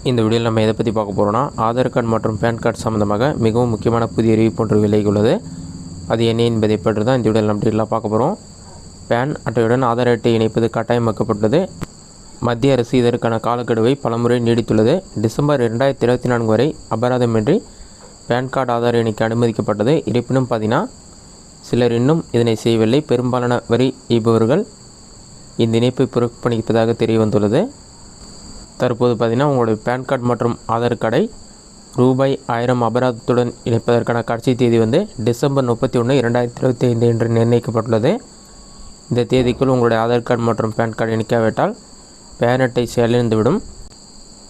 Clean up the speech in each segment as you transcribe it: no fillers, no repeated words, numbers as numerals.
இந்த வீடியோவில் நம்ம எதை பற்றி பார்க்க போகிறோம்னா ஆதார் கார்டு மற்றும் பேன் கார்டு சம்மந்தமாக மிகவும் முக்கியமான புதிய அறிவிப்பு ஒன்று விலகி உள்ளது. அது என்ன என்பதை பற்றி தான் இந்த வீடியோவில் நம்ம டீட்டெயிலாக பார்க்க போகிறோம். பேன் அட்டையுடன் ஆதார் அட்டை இணைப்பது கட்டாயமாக்கப்பட்டுள்ளது. மத்திய அரசு இதற்கான காலக்கெடுவை பலமுறை நீடித்துள்ளது. டிசம்பர் 2024 வரை அபராதமின்றி பேன் கார்டு ஆதார் இணைக்க அனுமதிக்கப்பட்டது. இருப்பினும் பார்த்தீங்கன்னா சிலர் இன்னும் இதனை செய்யவில்லை. பெரும்பாலான வரி ஈபவர்கள் இந்த இணைப்பை புறக்கணிப்பதாக தெரிய வந்துள்ளது. தற்போது பார்த்தீங்கன்னா உங்களுடைய பேன் கார்டு மற்றும் ஆதார் கார்டை ரூபாய் 1000 அபராதத்துடன் இணைப்பதற்கான கடைசி தேதி டிசம்பர் 31, 2025 என்று நிர்ணயிக்கப்பட்டுள்ளது. இந்த தேதிக்குள் உங்களுடைய ஆதார் கார்டு மற்றும் பேன் கார்டு இணைக்காவிட்டால் பேன் அட்டை செயலிழந்துவிடும்.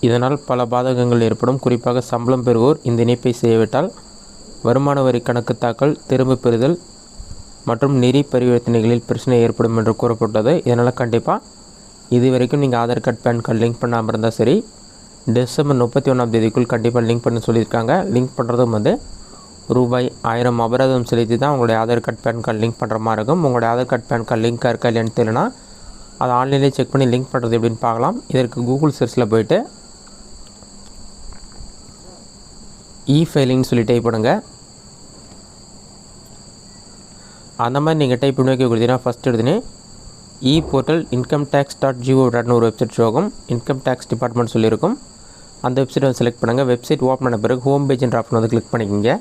இதனால் பல பாதகங்கள் ஏற்படும். குறிப்பாக சம்பளம் பெறுவோர் இந்த இணைப்பை செய்யவிட்டால் வருமான வரி கணக்கு தாக்கல், திரும்ப பெறுதல் மற்றும் நிதி பரிவர்த்தனைகளில் பிரச்சனை ஏற்படும் என்று கூறப்பட்டது. இதனால் கண்டிப்பாக இது வரைக்கும் நீங்கள் Aadhaar card PAN card link பண்ணாமல் இருந்தால் சரி, டிசம்பர் 31ஆம் தேதிக்குள் கண்டிப்பாக லிங்க் பண்ண சொல்லியிருக்காங்க. லிங்க் பண்ணுறதும் ரூபாய் 1000 அபராதம் செலுத்தி தான் உங்களுடைய Aadhaar card PAN card link பண்ணுற மாதிரி இருக்கும். உங்களுடைய ஆதார் கார்டு பேன் கார்டு லிங்காக இருக்கா இல்லைன்னு தெரியலனா அதை ஆன்லைன்லேயே செக் பண்ணி லிங்க் பண்ணுறது எப்படின்னு பார்க்கலாம். இதற்கு கூகுள் சர்ச்சில் போய்ட்டு ஃபைலிங்னு சொல்லி டைப் பண்ணுங்கள். அந்த மாதிரி நீங்கள் டைப் பண்ணி வைக்க கொடுத்தீங்கன்னா ஃபஸ்ட் எடுத்துனே போர்ட்டல் incometax.gov.in ஒரு வெப்சைட் ஷோகும். இன்கம் டேக்ஸ் டிபார்ட்மெண்ட் சொல்லியிருக்கும். அந்த வெப்சைட்டை செலக்ட் பண்ணுங்கள். வெப்சைட் ஓப்பன் பண்ண பிறகு ஹோம் பேஜ்ன்ற ஆப்ஷன் கிளிக் பண்ணிக்கோங்க.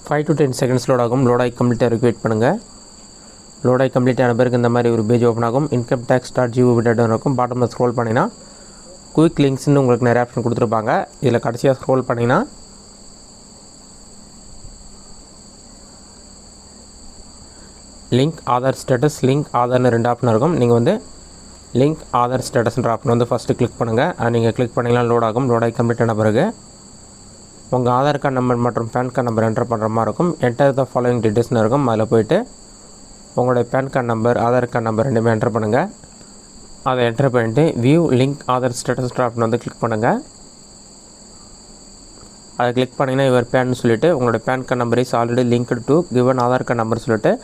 5 to 10 செகண்ட்ஸ் லோட் ஆகும். லோடாகி கம்ப்ளீட்டாக இருக்கு, வெயிட் பண்ணுங்கள். லோடாகி கம்ப்ளீட் ஆன பிறகு இந்த மாதிரி ஒரு பேஜ் ஓப்பன் ஆகும். incometax.gov.in இருக்கும். பாட்டமில் ஸ்க்ரோல் பண்ணிங்கன்னா குயிக் லிங்க்ஸ்னு உங்களுக்கு நிறைய ஆப்ஷன் கொடுத்துருப்பாங்க. இதில் கடைசியாக ஸ்க்ரோல் பண்ணிங்கன்னா லிங்க் ஆதார் ஸ்டேட்டஸ், லிங்க் ஆதார்னு 2 ஆப்ஷன் இருக்கும். நீங்கள் லிங்க் ஆதார் ஸ்டேட்டஸ்ன்ற ஆப்ஷன் ஃபஸ்ட்டு கிளிக் பண்ணுங்கள். நீங்கள் கிளிக் பண்ணிங்கன்னா லோட் ஆகும். லோடாகி கம்ப்ளீட் ஆன பிறகு உங்கள் ஆதார் கார்டு நம்பர் மற்றும் பேன் கார்டு நம்பர் என்டர் பண்ணுற மாதிரி இருக்கும். என்டர் த ஃபாலோயிங் டீட்டெயில்ஸ்னு இருக்கும். அதில் போய்ட்டு உங்களுடைய PAN card number, Aadhaar card number ரெண்டுமே என்டர் பண்ணுங்கள். அதை என்டர் பண்ணிவிட்டு வியூ லிங்க் ஆதார் ஸ்டேட்டஸ்ன்ற ஆப்ஷன் கிளிக் பண்ணுங்கள். அதை கிளிக் பண்ணிங்கன்னா இவர் பேன்னு சொல்லிவிட்டு உங்களுடைய PAN card number is already linked to given Aadhaar card number சொல்லிட்டு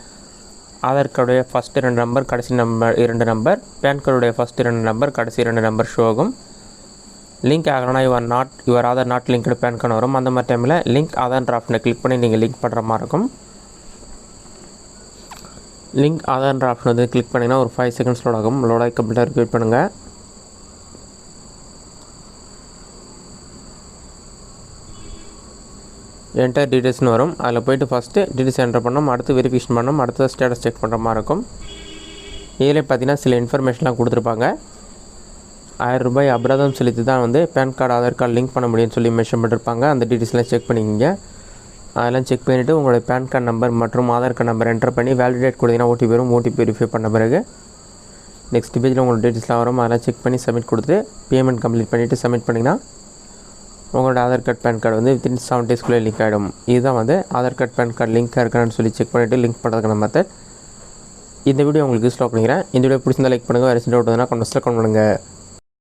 ஆதார் கார்டுடைய ஃபஸ்ட்டு 2 நம்பர், கடைசி நம்பர் 2 நம்பர், பேன் கார்டுடைய ஃபஸ்ட்டு 2 நம்பர், கடைசி 2 நம்பர் ஷோ ஆகும். லிங்க் ஆகலைன்னா your Aadhaar not linked PAN card வரும். அந்த மாதிரி டைமில் லிங்க் ஆதார்ன்ற ஆப்ஷனை கிளிக் பண்ணி நீங்கள் லிங்க் பண்ணுற மாதிரி இருக்கும். லிங்க் ஆதார்ன்ற ஆப்ஷன் கிளிக் பண்ணிங்கன்னா ஒரு 5 செகண்ட்ஸ் லோட் ஆகும். லோடாகி கம்ப்ளீட்டாக வெயிட் பண்ணுங்கள். என்டர் டீட்டெயில்ஸ்னு வரும். அதில் போய்ட்டு ஃபஸ்ட்டு டீட்டெயில்ஸ் என்டர் பண்ணணும், அடுத்து வெரிஃபிகேஷன் பண்ணணும், அடுத்து ஸ்டேட்டஸ் செக் பண்ணுற மாதிரி இருக்கும். இதில் பார்த்தீங்கன்னா சில இன்ஃபர்மேஷன்லாம் கொடுத்துருப்பாங்க. 1000 ரூபாய் அபராதம் செலுத்தி தான் PAN card Aadhaar card link பண்ண முடியும்னு சொல்லி மென்ஷன் பண்ணியிருப்பாங்க. அந்த டீட்டெயில்ஸ்லாம் செக் பண்ணிக்கிங்க. அதெல்லாம் செக் பண்ணிவிட்டு உங்களுடைய பேன் கார்டு நம்பர் மற்றும் ஆதார் கார்டு நம்பர் என்டர் பண்ணி வேலிடேட் கொடுத்தீங்கன்னா ஓடிபி வரும். ஓடிபி வெரிஃபை பண்ண பிறகு நெக்ஸ்ட் பேஜில் உங்களோட டீட்டெயில்ஸ்லாம் வரும். அதெல்லாம் செக் பண்ணி சப்மிட் கொடுத்துட்டு பேமெண்ட் கம்ப்ளீட் பண்ணிவிட்டு சப்மிட் பண்ணிங்கன்னா உங்களோட Aadhaar card PAN card within 7 டேஸ்க்குள்ளே லிங்க் ஆகிடும். இதுதான் ஆதார் கார்டு பேன் கார்டு லிங்காக இருக்கான்னு சொல்லி செக் பண்ணிவிட்டு லிங்க் பண்ணுறதுக்கான மெத்தட். இந்த வீடியோ உங்களுக்கு யூஸ்ஃபுல்லாக பண்ணிக்கிறேன். இந்த வீடியோ பிடிச்சிருந்தா லைக் பண்ணுங்கள். வேறு சின்ன டவுட் கமெண்ட்ஸில் கமெண்ட் பண்ணுங்கள்.